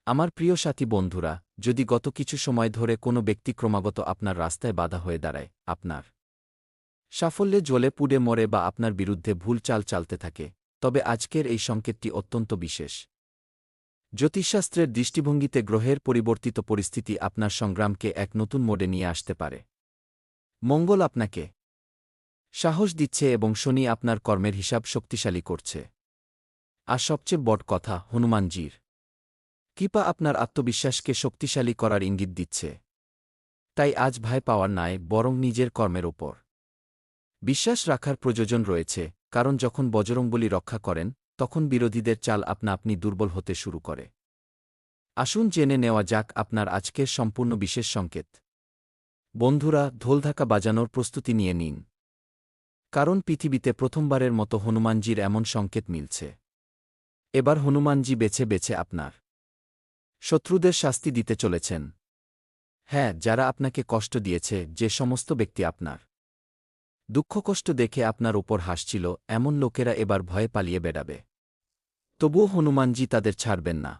আমার প্রিয় সাথী বন্ধুরা, যদি গত কিছু সময় ধরে কোনো ব্যক্তি ক্রমাগত আপনার রাস্তায় বাধা হয়ে দাঁড়ায়, আপনার সাফল্যে জ্বলে পুড়ে মরে বা আপনার বিরুদ্ধে ভুল চাল চালতে থাকে, তবে আজকের এই সংকেতটি অত্যন্ত বিশেষ। জ্যোতিষশাস্ত্রের দৃষ্টিভঙ্গিতে গ্রহের পরিবর্তিত পরিস্থিতি আপনার সংগ্রামকে এক নতুন মোডে নিয়ে আসতে পারে। মঙ্গল আপনাকে সাহস দিচ্ছে এবং শনি আপনার কর্মের হিসাব শক্তিশালী করছে। আর সবচেয়ে বড় কথা, হনুমানজির কৃপা আপনার আত্মবিশ্বাসকে শক্তিশালী করার ইঙ্গিত দিচ্ছে। তাই আজ ভয় পাওয়ার নয়, বরং নিজের কর্মের ওপর বিশ্বাস রাখার প্রয়োজন রয়েছে, কারণ যখন বজরংবলী রক্ষা করেন, তখন বিরোধীদের চাল আপনা আপনি দুর্বল হতে শুরু করে। আসুন জেনে নেওয়া যাক আপনার আজকের সম্পূর্ণ বিশেষ সংকেত। বন্ধুরা, ঢোলঢাকা বাজানোর প্রস্তুতি নিয়ে নিন, কারণ পৃথিবীতে প্রথমবারের মতো হনুমানজির এমন সংকেত মিলছে। এবার হনুমানজি বেছে বেছে আপনার শত্রুদের শাস্তি দিতে চলেছেন। হ্যাঁ, যারা আপনাকে কষ্ট দিয়েছে, যে সমস্ত ব্যক্তি আপনার দুঃখকষ্ট দেখে আপনার ওপর হাসছিল, এমন লোকেরা এবার ভয়ে পালিয়ে বেড়াবে। তবুও হনুমানজি তাদের ছাড়বেন না,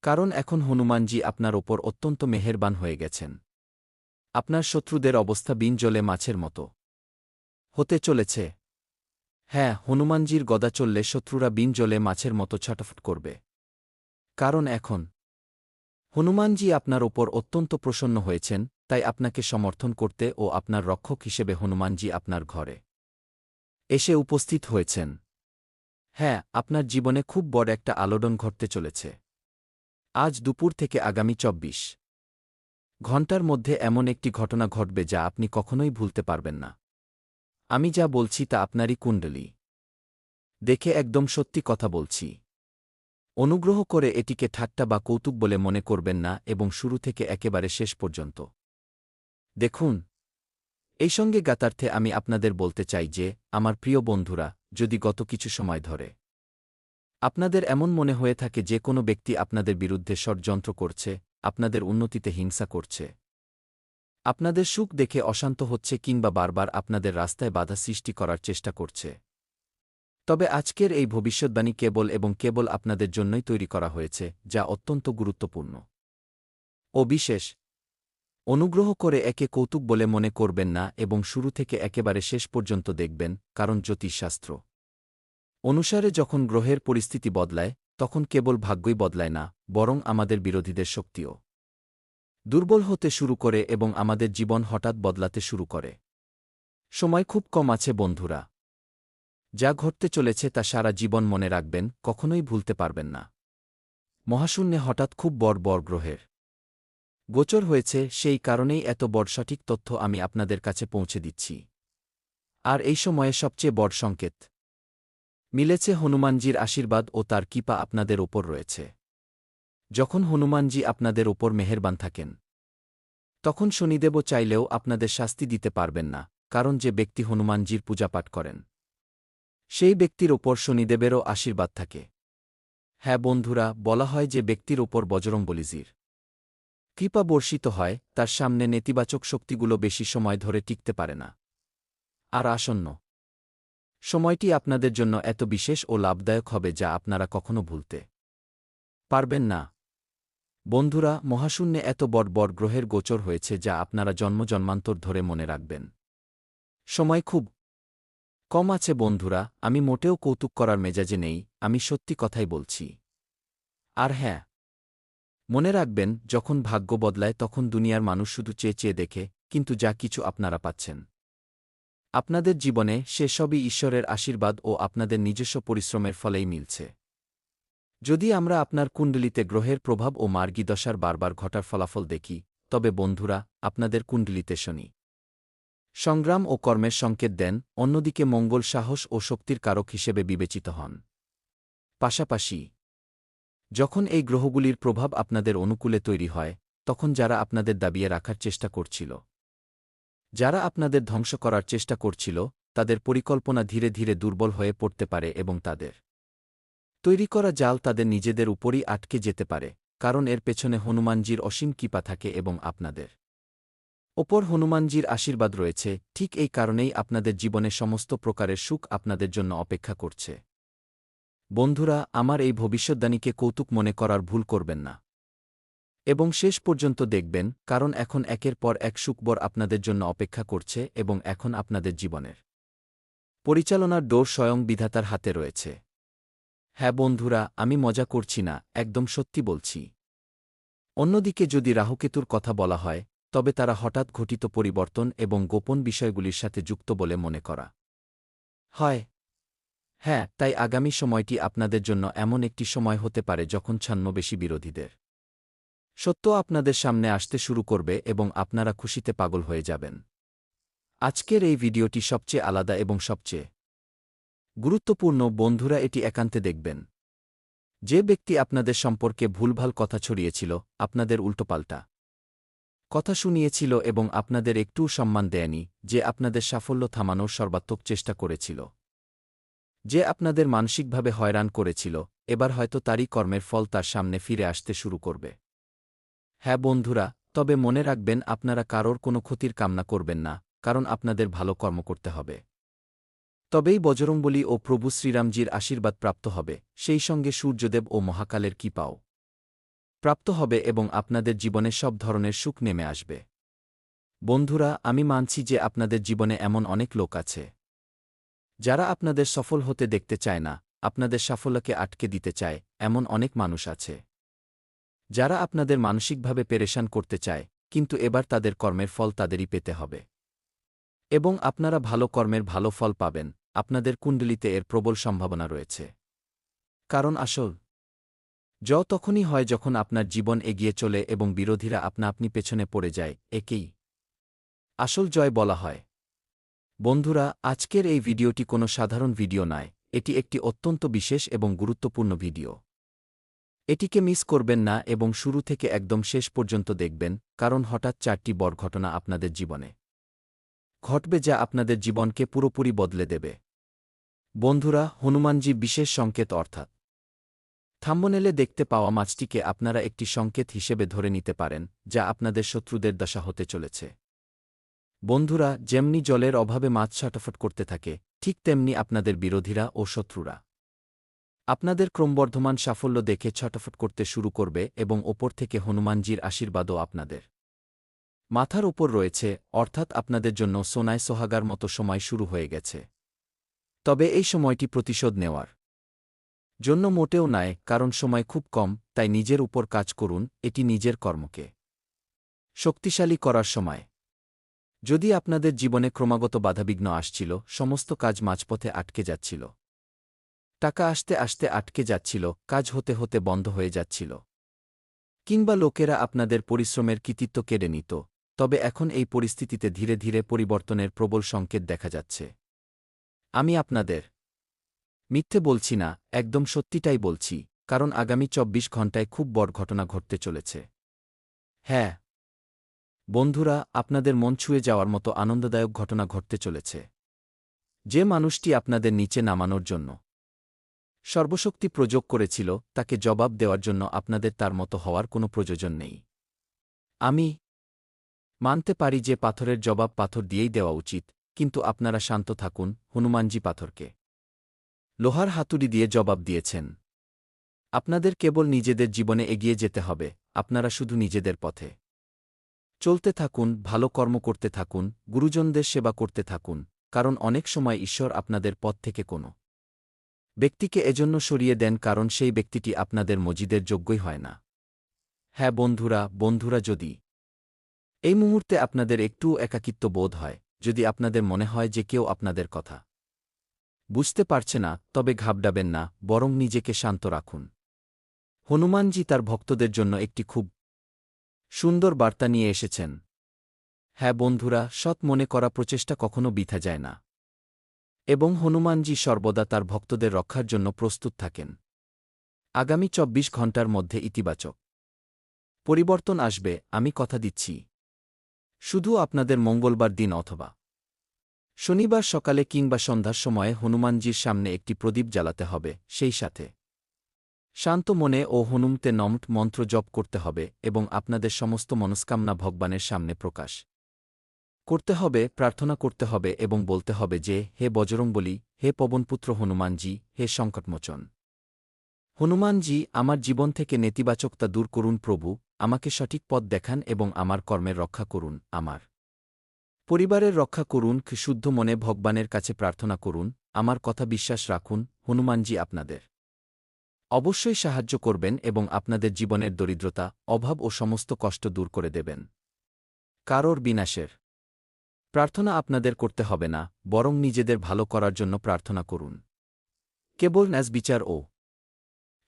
কারণ এখন হনুমানজি আপনার ওপর অত্যন্ত মেহেরবান হয়ে গেছেন। আপনার শত্রুদের অবস্থা বিন জলে মাছের মতো হতে চলেছে। হ্যাঁ, হনুমানজির গদা চললে শত্রুরা বিন জলে মাছের মতো ছটফট করবে, কারণ এখন হনুমানজি আপনার ওপর অত্যন্ত প্রসন্ন হয়েছেন। তাই আপনাকে সমর্থন করতে ও আপনার রক্ষক হিসেবে হনুমানজি আপনার ঘরে এসে উপস্থিত হয়েছেন। হ্যাঁ, আপনার জীবনে খুব বড় একটা আলোড়ন ঘটতে চলেছে। আজ দুপুর থেকে আগামী ২৪ ঘণ্টার মধ্যে এমন একটি ঘটনা ঘটবে যা আপনি কখনোই ভুলতে পারবেন না। আমি যা বলছি তা আপনারই কুণ্ডলী দেখে একদম সত্যি কথা বলছি। অনুগ্রহ করে এটিকে ঠাট্টা বা কৌতুক বলে মনে করবেন না এবং শুরু থেকে একেবারে শেষ পর্যন্ত দেখুন। এই সঙ্গে গাতার্থে আমি আপনাদের বলতে চাই যে, আমার প্রিয় বন্ধুরা, যদি গত কিছু সময় ধরে আপনাদের এমন মনে হয়ে থাকে যে কোনো ব্যক্তি আপনাদের বিরুদ্ধে ষড়যন্ত্র করছে, আপনাদের উন্নতিতে হিংসা করছে, আপনাদের সুখ দেখে অশান্ত হচ্ছে কিংবা বারবার আপনাদের রাস্তায় বাধা সৃষ্টি করার চেষ্টা করছে, তবে আজকের এই ভবিষ্যদ্বাণী কেবল এবং কেবল আপনাদের জন্যই তৈরি করা হয়েছে, যা অত্যন্ত গুরুত্বপূর্ণ ও বিশেষ। অনুগ্রহ করে একে কৌতুক বলে মনে করবেন না এবং শুরু থেকে একেবারে শেষ পর্যন্ত দেখবেন, কারণ জ্যোতিষশাস্ত্র অনুসারে যখন গ্রহের পরিস্থিতি বদলায়, তখন কেবল ভাগ্যই বদলায় না, বরং আমাদের বিরোধীদের শক্তিও দুর্বল হতে শুরু করে এবং আমাদের জীবন হঠাৎ বদলাতে শুরু করে। সময় খুব কম আছে বন্ধুরা। যা ঘটতে চলেছে তা সারা জীবন মনে রাখবেন, কখনোই ভুলতে পারবেন না। মহাশূন্যে হঠাৎ খুব বড় বড় গ্রহের গোচর হয়েছে, সেই কারণেই এত বড় সঠিক তথ্য আমি আপনাদের কাছে পৌঁছে দিচ্ছি। আর এই সময়ে সবচেয়ে বড় সংকেত মিলেছে, হনুমানজির আশীর্বাদ ও তার কৃপা আপনাদের ওপর রয়েছে। যখন হনুমানজি আপনাদের ওপর মেহেরবান থাকেন, তখন শনিদেবও চাইলেও আপনাদের শাস্তি দিতে পারবেন না, কারণ যে ব্যক্তি হনুমানজির পূজাপাঠ করেন, সেই ব্যক্তির ওপর শনিদেবেরও আশীর্বাদ থাকে। হ্যাঁ বন্ধুরা, বলা হয় যে ব্যক্তির ওপর বজরংবলীজির কৃপা বর্ষিত হয়, তার সামনে নেতিবাচক শক্তিগুলো বেশি সময় ধরে টিকতে পারে না। আর আসন্ন সময়টি আপনাদের জন্য এত বিশেষ ও লাভদায়ক হবে যা আপনারা কখনো ভুলতে পারবেন না। বন্ধুরা, মহাশূন্যে এত বড় বড় গ্রহের গোচর হয়েছে যা আপনারা জন্ম জন্মান্তর ধরে মনে রাখবেন। সময় খুব কম আছে বন্ধুরা, আমি মোটেও কৌতুক করার মেজাজে নেই, আমি সত্যি কথাই বলছি। আর হ্যাঁ, মনে রাখবেন, যখন ভাগ্য বদলায় তখন দুনিয়ার মানুষ শুধু চেয়ে চেয়ে দেখে, কিন্তু যা কিছু আপনারা পাচ্ছেন আপনাদের জীবনে, সে সবই ঈশ্বরের আশীর্বাদ ও আপনাদের নিজস্ব পরিশ্রমের ফলেই মিলছে। যদি আমরা আপনার কুণ্ডলিতে গ্রহের প্রভাব ও মার্গীদশার বারবার ঘটার ফলাফল দেখি, তবে বন্ধুরা, আপনাদের কুণ্ডলিতে শনি সংগ্রাম ও কর্মের সংকেত দেন, অন্যদিকে মঙ্গল সাহস ও শক্তির কারক হিসেবে বিবেচিত হন। পাশাপাশি যখন এই গ্রহগুলির প্রভাব আপনাদের অনুকূলে তৈরি হয়, তখন যারা আপনাদের দাবিয়ে রাখার চেষ্টা করছিল, যারা আপনাদের ধ্বংস করার চেষ্টা করছিল, তাদের পরিকল্পনা ধীরে ধীরে দুর্বল হয়ে পড়তে পারে এবং তাদের তৈরি করা জাল তাদের নিজেদের উপরই আটকে যেতে পারে, কারণ এর পেছনে হনুমানজির অসীম কৃপা থাকে এবং আপনাদের ওপর হনুমানজির আশীর্বাদ রয়েছে। ঠিক এই কারণেই আপনাদের জীবনে সমস্ত প্রকারের সুখ আপনাদের জন্য অপেক্ষা করছে। বন্ধুরা, আমার এই ভবিষ্যদ্বাণীকে কৌতুক মনে করার ভুল করবেন না এবং শেষ পর্যন্ত দেখবেন, কারণ এখন একের পর এক সুখবর আপনাদের জন্য অপেক্ষা করছে এবং এখন আপনাদের জীবনের পরিচালনার ডোর স্বয়ং বিধাতার হাতে রয়েছে। হ্যাঁ বন্ধুরা, আমি মজা করছি না, একদম সত্যি বলছি। অন্যদিকে যদি রাহুকেতুর কথা বলা হয়, তবে তারা হঠাৎ ঘটিত পরিবর্তন এবং গোপন বিষয়গুলির সাথে যুক্ত বলে মনে করা হয়। হ্যাঁ, তাই আগামী সময়টি আপনাদের জন্য এমন একটি সময় হতে পারে যখন ছদ্মবেশী বিরোধীদের সত্য আপনাদের সামনে আসতে শুরু করবে এবং আপনারা খুশিতে পাগল হয়ে যাবেন। আজকের এই ভিডিওটি সবচেয়ে আলাদা এবং সবচেয়ে গুরুত্বপূর্ণ। বন্ধুরা, এটি একান্তে দেখবেন। যে ব্যক্তি আপনাদের সম্পর্কে ভুলভাল কথা ছড়িয়েছিল, আপনাদের উল্টোপাল্টা কথা শুনিয়েছিল এবং আপনাদের একটুও সম্মান দেয়নি, যে আপনাদের সাফল্য থামানোর সর্বাত্মক চেষ্টা করেছিল, যে আপনাদের মানসিকভাবে হয়রান করেছিল, এবার হয়তো তারই কর্মের ফল তার সামনে ফিরে আসতে শুরু করবে। হ্যাঁ বন্ধুরা, তবে মনে রাখবেন, আপনারা কারোর কোনো ক্ষতির কামনা করবেন না, কারণ আপনাদের ভালো কর্ম করতে হবে। তবেই বজরংবলী ও প্রভু শ্রীরামজির আশীর্বাদ প্রাপ্ত হবে, সেই সঙ্গে সূর্যদেব ও মহাকালের কৃপাও প্রাপ্ত হবে এবং আপনাদের জীবনে সব ধরনের সুখ নেমে আসবে। বন্ধুরা, আমি মানছি যে আপনাদের জীবনে এমন অনেক লোক আছে যারা আপনাদের সফল হতে দেখতে চায় না, আপনাদের সাফল্যকে আটকে দিতে চায়। এমন অনেক মানুষ আছে যারা আপনাদের মানসিকভাবে পেরেশান করতে চায়, কিন্তু এবার তাদের কর্মের ফল তাদেরই পেতে হবে এবং আপনারা ভালো কর্মের ভালো ফল পাবেন। আপনাদের কুণ্ডলিতে এর প্রবল সম্ভাবনা রয়েছে, কারণ আসল তখনই হয় যখন আপনার জীবন এগিয়ে চলে এবং বিরোধীরা আপনা আপনি পেছনে পড়ে যায়। একেই আসল জয় বলা হয়। বন্ধুরা, আজকের এই ভিডিওটি কোনো সাধারণ ভিডিও নয়, এটি একটি অত্যন্ত বিশেষ এবং গুরুত্বপূর্ণ ভিডিও। এটিকে মিস করবেন না এবং শুরু থেকে একদম শেষ পর্যন্ত দেখবেন, কারণ হঠাৎ 4টি বড় ঘটনা আপনাদের জীবনে ঘটবে যা আপনাদের জীবনকে পুরোপুরি বদলে দেবে। বন্ধুরা, হনুমানজি বিশেষ সংকেত অর্থাৎ থাম্বনেলে দেখতে পাওয়া মাছটিকে আপনারা একটি সংকেত হিসেবে ধরে নিতে পারেন, যা আপনাদের শত্রুদের দশা হতে চলেছে। বন্ধুরা, যেমনি জলের অভাবে মাছ ছটফট করতে থাকে, ঠিক তেমনি আপনাদের বিরোধীরা ও শত্রুরা আপনাদের ক্রমবর্ধমান সাফল্য দেখে ছটফট করতে শুরু করবে এবং ওপর থেকে হনুমানজির আশীর্বাদও আপনাদের মাথার ওপর রয়েছে, অর্থাৎ আপনাদের জন্য সোনায় সোহাগার মতো সময় শুরু হয়ে গেছে। তবে এই সময়টি প্রতিশোধ নেওয়ার জন্য মোটেও নয়, কারণ সময় খুব কম। তাই নিজের উপর কাজ করুন, এটি নিজের কর্মকে শক্তিশালী করার সময়। যদি আপনাদের জীবনে ক্রমাগত বাধাবিঘ্ন আসছিল, সমস্ত কাজ মাঝপথে আটকে যাচ্ছিল, টাকা আসতে আসতে আটকে যাচ্ছিল, কাজ হতে হতে বন্ধ হয়ে যাচ্ছিল, কিংবা লোকেরা আপনাদের পরিশ্রমের কৃতিত্ব কেড়ে নিত, তবে এখন এই পরিস্থিতিতে ধীরে ধীরে পরিবর্তনের প্রবল সংকেত দেখা যাচ্ছে। আমি আপনাদের মিথ্যে বলছি না, একদম সত্যিটাই বলছি, কারণ আগামী 24 ঘণ্টায় খুব বড় ঘটনা ঘটতে চলেছে। হ্যাঁ বন্ধুরা, আপনাদের মন ছুঁয়ে যাওয়ার মতো আনন্দদায়ক ঘটনা ঘটতে চলেছে। যে মানুষটি আপনাদের নিচে নামানোর জন্য সর্বশক্তি প্রয়োগ করেছিল, তাকে জবাব দেওয়ার জন্য আপনাদের তার মতো হওয়ার কোনো প্রয়োজন নেই। আমি মানতে পারি যে পাথরের জবাব পাথর দিয়েই দেওয়া উচিত, কিন্তু আপনারা শান্ত থাকুন। হনুমানজি পাথরকে লোহার হাতুড়ি দিয়ে জবাব দিয়েছেন। আপনাদের কেবল নিজেদের জীবনে এগিয়ে যেতে হবে, আপনারা শুধু নিজেদের পথে চলতে থাকুন, ভালো কর্ম করতে থাকুন, গুরুজনদের সেবা করতে থাকুন, কারণ অনেক সময় ঈশ্বর আপনাদের পথ থেকে কোনো ব্যক্তিকে এজন্য সরিয়ে দেন কারণ সেই ব্যক্তিটি আপনাদের মজিদের যোগ্যই হয় না। হ্যাঁ বন্ধুরা, যদি এই মুহূর্তে আপনাদের একটুও একাকিত্ব বোধ হয়, যদি আপনাদের মনে হয় যে কেউ আপনাদের কথা বুঝতে পারছে না, তবে ঘাবড়াবেন না, বরং নিজেকে শান্ত রাখুন। হনুমানজি তার ভক্তদের জন্য একটি খুব সুন্দর বার্তা নিয়ে এসেছেন। হ্যাঁ বন্ধুরা, সৎ মনে করা প্রচেষ্টা কখনো বৃথা যায় না এবং হনুমানজি সর্বদা তার ভক্তদের রক্ষার জন্য প্রস্তুত থাকেন। আগামী 24 ঘণ্টার মধ্যে ইতিবাচক পরিবর্তন আসবে, আমি কথা দিচ্ছি। শুধু আপনাদের মঙ্গলবার দিন অথবা শনিবার সকালে কিংবা সন্ধ্যার সময়ে হনুমানজির সামনে একটি প্রদীপ জ্বালাতে হবে, সেই সাথে শান্ত মনে ও হনুমতে নমঃ মন্ত্র জপ করতে হবে এবং আপনাদের সমস্ত মনস্কামনা ভগবানের সামনে প্রকাশ করতে হবে, প্রার্থনা করতে হবে এবং বলতে হবে যে, হে বজরংবলী, হে পবনপুত্র হনুমানজি, হে সংকটমোচন, হনুমানজি, আমার জীবন থেকে নেতিবাচকতা দূর করুন প্রভু, আমাকে সঠিক পথ দেখান এবং আমার কর্মের রক্ষা করুন, আমার পরিবারের রক্ষা করুন। শুদ্ধ মনে ভগবানের কাছে প্রার্থনা করুন, আমার কথা বিশ্বাস রাখুন, হনুমানজি আপনাদের অবশ্যই সাহায্য করবেন এবং আপনাদের জীবনের দরিদ্রতা, অভাব ও সমস্ত কষ্ট দূর করে দেবেন। কারোর বিনাশের প্রার্থনা আপনাদের করতে হবে না, বরং নিজেদের ভালো করার জন্য প্রার্থনা করুন। কেবল ন্যায় বিচার ও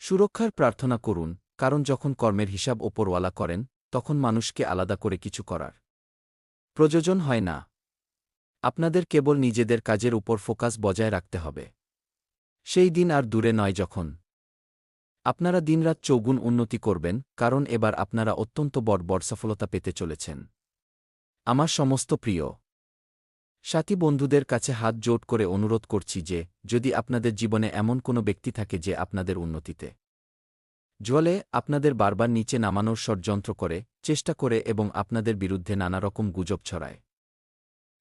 সুরক্ষার প্রার্থনা করুন, কারণ যখন কর্মের হিসাব ওপরওয়ালা করেন, তখন মানুষকে আলাদা করে কিছু করার প্রয়োজন হয় না। আপনাদের কেবল নিজেদের কাজের উপর ফোকাস বজায় রাখতে হবে। সেই দিন আর দূরে নয় যখন আপনারা দিনরাত চৌগুণ উন্নতি করবেন, কারণ এবার আপনারা অত্যন্ত বড় সফলতা পেতে চলেছেন। আমার সমস্ত প্রিয় সাথী বন্ধুদের কাছে হাত জোট করে অনুরোধ করছি যে, যদি আপনাদের জীবনে এমন কোনো ব্যক্তি থাকে যে আপনাদের উন্নতিতে জলে আপনাদের বারবার নিচে নামানোর ষড়যন্ত্র করে, চেষ্টা করে এবং আপনাদের বিরুদ্ধে নানারকম গুজব ছড়ায়,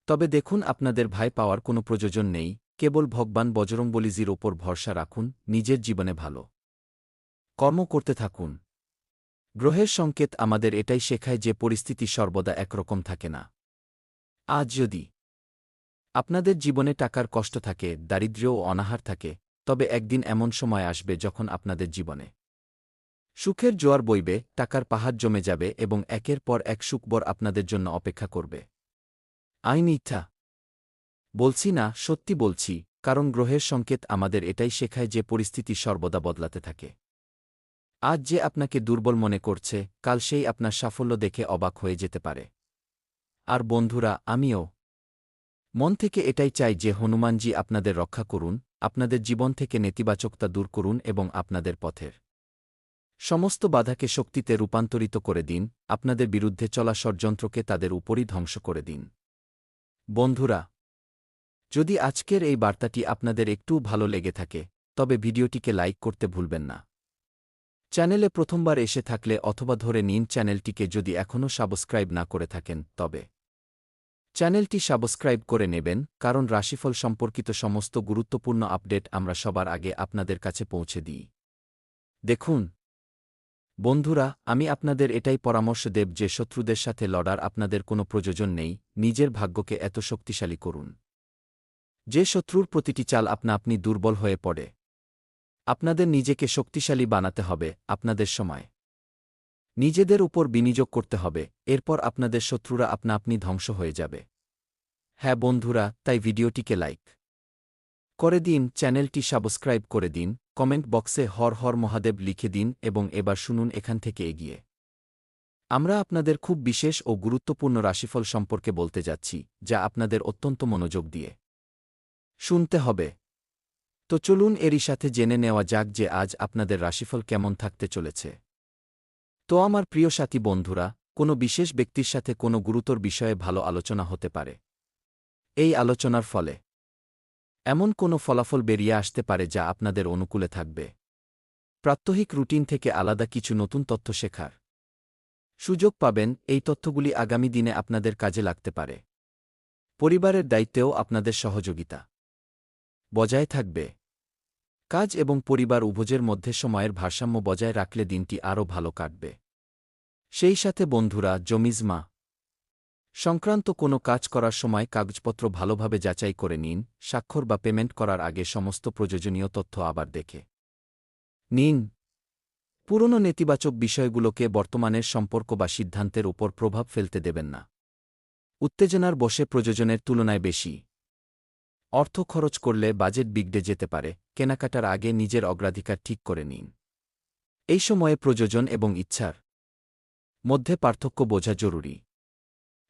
তবে দেখুন, আপনাদের ভয় পাওয়ার কোনো প্রয়োজন নেই। কেবল ভগবান বজরংবলীজির ওপর ভরসা রাখুন, নিজের জীবনে ভালো কর্ম করতে থাকুন। গ্রহের সংকেত আমাদের এটাই শেখায় যে পরিস্থিতি সর্বদা একরকম থাকে না। আজ যদি আপনাদের জীবনে টাকার কষ্ট থাকে, দারিদ্র্য ও অনাহার থাকে, তবে একদিন এমন সময় আসবে যখন আপনাদের জীবনে সুখের জোয়ার বইবে, টাকার পাহাড় জমে যাবে এবং একের পর এক সুখবর আপনাদের জন্য অপেক্ষা করবে। মিথ্যা বলছি না, সত্যি বলছি, কারণ গ্রহের সংকেত আমাদের এটাই শেখায় যে পরিস্থিতি সর্বদা বদলাতে থাকে। আজ যে আপনাকে দুর্বল মনে করছে, কাল সেই আপনার সাফল্য দেখে অবাক হয়ে যেতে পারে। আর বন্ধুরা, আমিও মন থেকে এটাই চাই যে হনুমানজি আপনাদের রক্ষা করুন, আপনাদের জীবন থেকে নেতিবাচকতা দূর করুন এবং আপনাদের পথের সমস্ত বাধাকে শক্তিতে রূপান্তরিত করে দিন, আপনাদের বিরুদ্ধে চলা ষড়যন্ত্রকে তাদের উপরই ধ্বংস করে দিন। বন্ধুরা, যদি আজকের এই বার্তাটি আপনাদের একটু ভালো লেগে থাকে, তবে ভিডিওটিকে লাইক করতে ভুলবেন না। চ্যানেলে প্রথমবার এসে থাকলে অথবা ধরে নিন চ্যানেলটিকে যদি এখনও সাবস্ক্রাইব না করে থাকেন, তবে চ্যানেলটি সাবস্ক্রাইব করে নেবেন, কারণ রাশিফল সম্পর্কিত সমস্ত গুরুত্বপূর্ণ আপডেট আমরা সবার আগে আপনাদের কাছে পৌঁছে দিই। দেখুন বন্ধুরা, আমি আপনাদের এটাই পরামর্শ দেব যে শত্রুদের সাথে লড়ার আপনাদের কোনো প্রয়োজন নেই, নিজের ভাগ্যকে এত শক্তিশালী করুন যে শত্রুর প্রতিটি চাল আপনি দুর্বল হয়ে পড়ে। আপনাদের নিজেকে শক্তিশালী বানাতে হবে, আপনাদের সময় নিজেদের উপর বিনিয়োগ করতে হবে, এরপর আপনাদের শত্রুরা আপনি ধ্বংস হয়ে যাবে। হ্যাঁ বন্ধুরা, তাই ভিডিওটিকে লাইক করে দিন, চ্যানেলটি সাবস্ক্রাইব করে দিন, কমেন্ট বক্সে হর হর মহাদেব লিখে দিন এবং এবার শুনুন এখান থেকে এগিয়ে আমরা আপনাদের খুব বিশেষ ও গুরুত্বপূর্ণ রাশিফল সম্পর্কে বলতে যাচ্ছি, যা আপনাদের অত্যন্ত মনোযোগ দিয়ে শুনতে হবে। তো চলুন এরই সাথে জেনে নেওয়া যাক যে আজ আপনাদের রাশিফল কেমন থাকতে চলেছে। তো আমার প্রিয় সাথী বন্ধুরা, কোনো বিশেষ ব্যক্তির সাথে কোনো গুরুতর বিষয়ে ভালো আলোচনা হতে পারে। এই আলোচনার ফলে এমন কোনো ফলাফল বেরিয়ে আসতে পারে যা আপনাদের অনুকূলে থাকবে। প্রাত্যহিক রুটিন থেকে আলাদা কিছু নতুন তথ্য শেখার সুযোগ পাবেন, এই তথ্যগুলি আগামী দিনে আপনাদের কাজে লাগতে পারে। পরিবারের দায়িত্বেও আপনাদের সহযোগিতা বজায় থাকবে। কাজ এবং পরিবার উভয়ের মধ্যে সময়ের ভারসাম্য বজায় রাখলে দিনটি আরও ভালো কাটবে। সেই সাথে বন্ধুরা, জমিজমা সংক্রান্ত কোনো কাজ করার সময় কাগজপত্র ভালোভাবে যাচাই করে নিন, স্বাক্ষর বা পেমেন্ট করার আগে সমস্ত প্রয়োজনীয় তথ্য আবার দেখে নিন। পুরনো নেতিবাচক বিষয়গুলোকে বর্তমানের সম্পর্ক বা সিদ্ধান্তের উপর প্রভাব ফেলতে দেবেন না। উত্তেজনার বশে প্রয়োজনের তুলনায় বেশি অর্থ খরচ করলে বাজেট বিগড়ে যেতে পারে, কেনাকাটার আগে নিজের অগ্রাধিকার ঠিক করে নিন। এই সময়ে প্রয়োজন এবং ইচ্ছার মধ্যে পার্থক্য বোঝা জরুরি।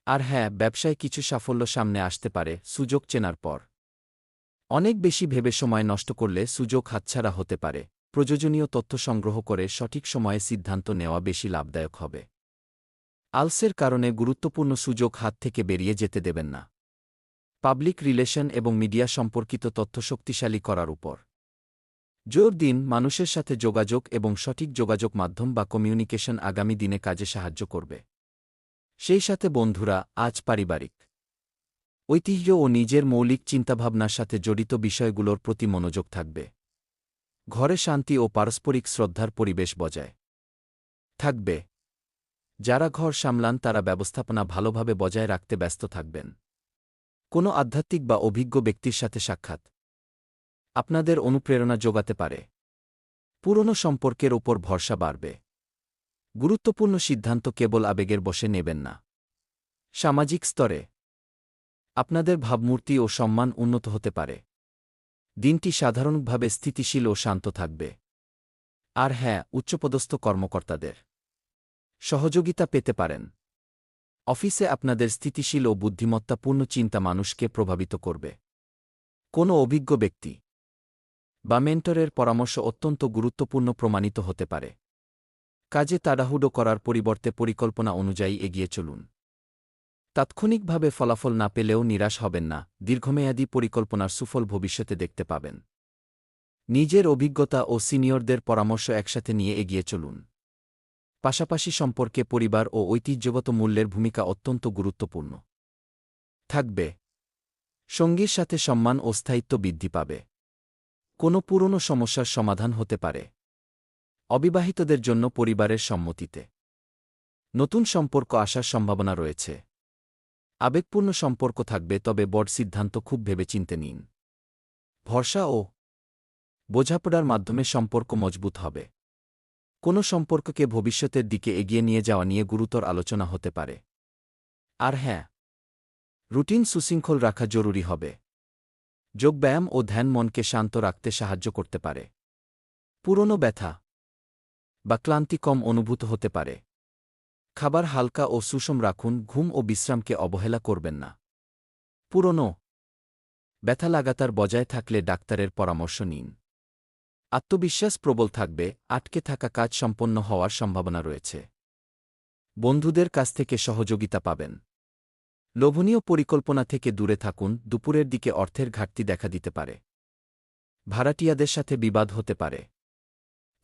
আর হ্যাঁ, ব্যবসায় কিছু সাফল্য সামনে আসতে পারে সুযোগ চেনার পর। অনেক বেশি ভেবে সময় নষ্ট করলে সুযোগ হাতছাড়া হতে পারে। প্রয়োজনীয় তথ্য সংগ্রহ করে সঠিক সময়ে সিদ্ধান্ত নেওয়া বেশি লাভদায়ক হবে। আলসের কারণে গুরুত্বপূর্ণ সুযোগ হাত থেকে বেরিয়ে যেতে দেবেন না। পাবলিক রিলেশন এবং মিডিয়া সম্পর্কিত তথ্য শক্তিশালী করার উপর জোর দিন। মানুষের সাথে যোগাযোগ এবং সঠিক যোগাযোগ মাধ্যম বা কমিউনিকেশন আগামী দিনে কাজে সাহায্য করবে। সেই সাথে বন্ধুরা, আজ পারিবারিক ঐতিহ্য ও নিজের মৌলিক চিন্তাভাবনার সাথে জড়িত বিষয়গুলোর প্রতি মনোযোগ থাকবে। ঘরে শান্তি ও পারস্পরিক শ্রদ্ধার পরিবেশ বজায় থাকবে। যারা ঘর সামলান তারা ব্যবস্থাপনা ভালোভাবে বজায় রাখতে ব্যস্ত থাকবেন। কোনো আধ্যাত্মিক বা অভিজ্ঞ ব্যক্তির সাথে সাক্ষাৎ আপনাদের অনুপ্রেরণা যোগাতে পারে। পুরনো সম্পর্কের ওপর ভরসা বাড়বে। গুরুত্বপূর্ণ সিদ্ধান্ত কেবল আবেগের বশে নেবেন না। সামাজিক স্তরে আপনাদের ভাবমূর্তি ও সম্মান উন্নত হতে পারে। দিনটি সাধারণভাবে স্থিতিশীল ও শান্ত থাকবে। আর হ্যাঁ, উচ্চপদস্থ কর্মকর্তাদের সহযোগিতা পেতে পারেন। অফিসে আপনাদের স্থিতিশীল ও বুদ্ধিমত্তাপূর্ণ চিন্তা মানুষকে প্রভাবিত করবে। কোনো অভিজ্ঞ ব্যক্তি বা মেন্টরের পরামর্শ অত্যন্ত গুরুত্বপূর্ণ প্রমাণিত হতে পারে। কাজে তাড়াহুড়ো করার পরিবর্তে পরিকল্পনা অনুযায়ী এগিয়ে চলুন। তাৎক্ষণিকভাবে ফলাফল না পেলেও নিরাশ হবেন না, দীর্ঘমেয়াদী পরিকল্পনার সুফল ভবিষ্যতে দেখতে পাবেন। নিজের অভিজ্ঞতা ও সিনিয়রদের পরামর্শ একসাথে নিয়ে এগিয়ে চলুন। পাশাপাশি সম্পর্কে পরিবার ও ঐতিহ্যগত মূল্যের ভূমিকা অত্যন্ত গুরুত্বপূর্ণ থাকবে। সঙ্গীর সাথে সম্মান ও স্থায়িত্ব বৃদ্ধি পাবে। কোনো পুরনো সমস্যার সমাধান হতে পারে। অবিবাহিতদের জন্য পরিবারের সম্মতিতে নতুন সম্পর্ক আসার সম্ভাবনা রয়েছে। আবেগপূর্ণ সম্পর্ক থাকবে, তবে বড় সিদ্ধান্ত খুব ভেবেচিন্তে নিন। ভরসা ও বোঝাপড়ার মাধ্যমে সম্পর্ক মজবুত হবে। কোনো সম্পর্ককে ভবিষ্যতের দিকে এগিয়ে নিয়ে যাওয়া নিয়ে গুরুতর আলোচনা হতে পারে। আর হ্যাঁ, রুটিন সুশৃঙ্খল রাখা জরুরি হবে। যোগব্যায়াম ও ধ্যান মনকে শান্ত রাখতে সাহায্য করতে পারে। পুরনো ব্যথা বা ক্লান্তি কম অনুভূত হতে পারে। খাবার হালকা ও সুষম রাখুন, ঘুম ও বিশ্রামকে অবহেলা করবেন না। পুরনো ব্যথা লাগাতার বজায় থাকলে ডাক্তারের পরামর্শ নিন। আত্মবিশ্বাস প্রবল থাকবে, আটকে থাকা কাজ সম্পন্ন হওয়ার সম্ভাবনা রয়েছে। বন্ধুদের কাছ থেকে সহযোগিতা পাবেন। লোভনীয় পরিকল্পনা থেকে দূরে থাকুন, দুপুরের দিকে অর্থের ঘাটতি দেখা দিতে পারে। ভাড়াটিয়াদের সাথে বিবাদ হতে পারে।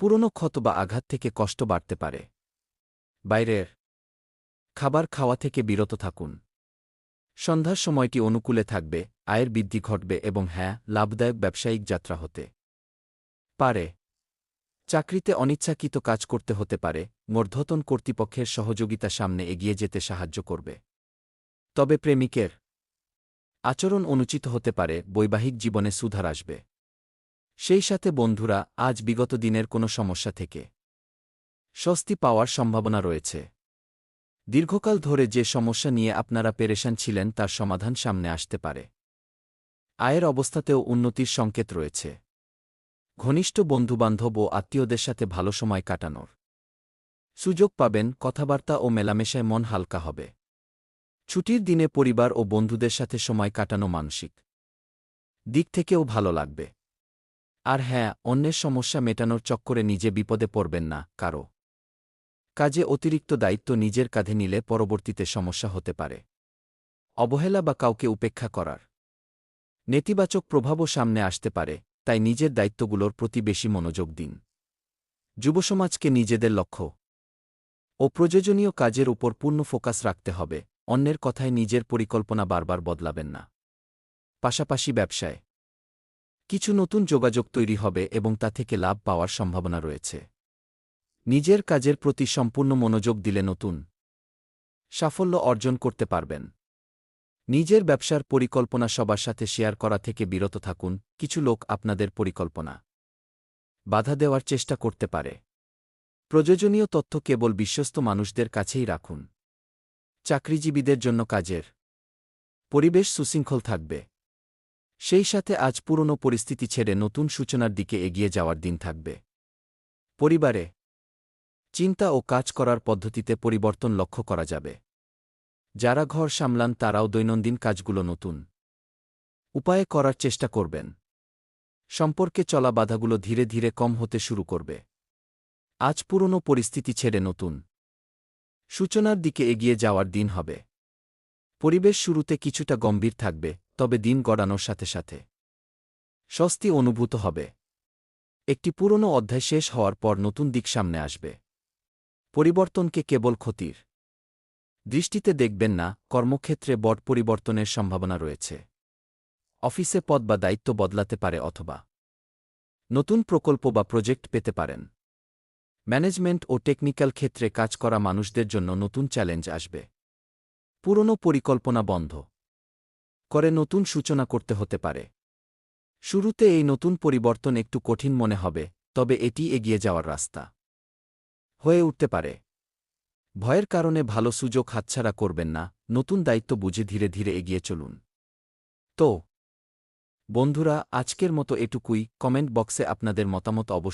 পুরনো ক্ষত বা আঘাত থেকে কষ্ট বাড়তে পারে। বাইরের খাবার খাওয়া থেকে বিরত থাকুন। সন্ধ্যার সময়টি অনুকূলে থাকবে, আয়ের বৃদ্ধি ঘটবে এবং হ্যাঁ, লাভদায়ক ব্যবসায়িক যাত্রা হতে পারে। চাকরিতে অনিচ্ছাকৃত কাজ করতে হতে পারে, ঊর্ধ্বতন কর্তৃপক্ষের সহযোগিতা সামনে এগিয়ে যেতে সাহায্য করবে। তবে প্রেমিকের আচরণ অনুচিত হতে পারে, বৈবাহিক জীবনে সুধার আসবে। সেই সাথে বন্ধুরা, আজ বিগত দিনের কোনো সমস্যা থেকে স্বস্তি পাওয়ার সম্ভাবনা রয়েছে। দীর্ঘকাল ধরে যে সমস্যা নিয়ে আপনারা পেরেশান ছিলেন তার সমাধান সামনে আসতে পারে। আয়ের অবস্থাতেও উন্নতির সংকেত রয়েছে। ঘনিষ্ঠ বন্ধুবান্ধব ও আত্মীয়দের সাথে ভালো সময় কাটানোর সুযোগ পাবেন। কথাবার্তা ও মেলামেশায় মন হালকা হবে। ছুটির দিনে পরিবার ও বন্ধুদের সাথে সময় কাটানো মানসিক দিক থেকেও ভালো লাগবে। আর হ্যাঁ, অন্যের সমস্যা মেটানোর চক্করে নিজে বিপদে পড়বেন না। কারো কাজে অতিরিক্ত দায়িত্ব নিজের কাঁধে নিলে পরবর্তীতে সমস্যা হতে পারে। অবহেলা বা কাউকে উপেক্ষা করার নেতিবাচক প্রভাবও সামনে আসতে পারে, তাই নিজের দায়িত্বগুলোর প্রতি বেশি মনোযোগ দিন। যুবসমাজকে নিজেদের লক্ষ্য ও প্রয়োজনীয় কাজের উপর পূর্ণ ফোকাস রাখতে হবে। অন্যের কথায় নিজের পরিকল্পনা বারবার বদলাবেন না। পাশাপাশি ব্যবসায় কিছু নতুন যোগাযোগ তৈরি হবে এবং তা থেকে লাভ পাওয়ার সম্ভাবনা রয়েছে। নিজের কাজের প্রতি সম্পূর্ণ মনোযোগ দিলে নতুন সাফল্য অর্জন করতে পারবেন। নিজের ব্যবসার পরিকল্পনা সবার সাথে শেয়ার করা থেকে বিরত থাকুন। কিছু লোক আপনাদের পরিকল্পনা বাধা দেওয়ার চেষ্টা করতে পারে। প্রয়োজনীয় তথ্য কেবল বিশ্বস্ত মানুষদের কাছেই রাখুন। চাকরিজীবীদের জন্য কাজের পরিবেশ সুশৃঙ্খল থাকবে। সেই সাথে আজ পুরনো পরিস্থিতি ছেড়ে নতুন সূচনার দিকে এগিয়ে যাওয়ার দিন থাকবে। পরিবারে চিন্তা ও কাজ করার পদ্ধতিতে পরিবর্তন লক্ষ্য করা যাবে। যারা ঘর সামলান তারাও দৈনন্দিন কাজগুলো নতুন উপায়ে করার চেষ্টা করবেন। সম্পর্কে চলা বাধাগুলো ধীরে ধীরে কম হতে শুরু করবে। আজ পুরনো পরিস্থিতি ছেড়ে নতুন সূচনার দিকে এগিয়ে যাওয়ার দিন হবে। পরিবেশ শুরুতে কিছুটা গম্ভীর থাকবে, তবে দিন গড়ানোর সাথে সাথে স্বস্তি অনুভূত হবে। একটি পুরনো অধ্যায় শেষ হওয়ার পর নতুন দিক সামনে আসবে। পরিবর্তনকে কেবল ক্ষতির দৃষ্টিতে দেখবেন না, কর্মক্ষেত্রে বড় পরিবর্তনের সম্ভাবনা রয়েছে। অফিসে পদ বা দায়িত্ব বদলাতে পারে অথবা নতুন প্রকল্প বা প্রজেক্ট পেতে পারেন। ম্যানেজমেন্ট ও টেকনিক্যাল ক্ষেত্রে কাজ করা মানুষদের জন্য নতুন চ্যালেঞ্জ আসবে। পুরনো পরিকল্পনা বন্ধ করে নতুন সূচনা করতে হতে পারে। শুরুতে এই নতুন পরিবর্তন একটু কঠিন মনে হবে, তবে এটি এগিয়ে যাওয়ার রাস্তা হয়ে উঠতে পারে। ভয়ের কারণে ভালো সুযোগ হাতছাড়া করবেন না, নতুন দায়িত্ব বুঝে ধীরে ধীরে এগিয়ে চলুন। তো বন্ধুরা, আজকের মতো এটুকুই। কমেন্ট বক্সে আপনাদের মতামত অবশ্যই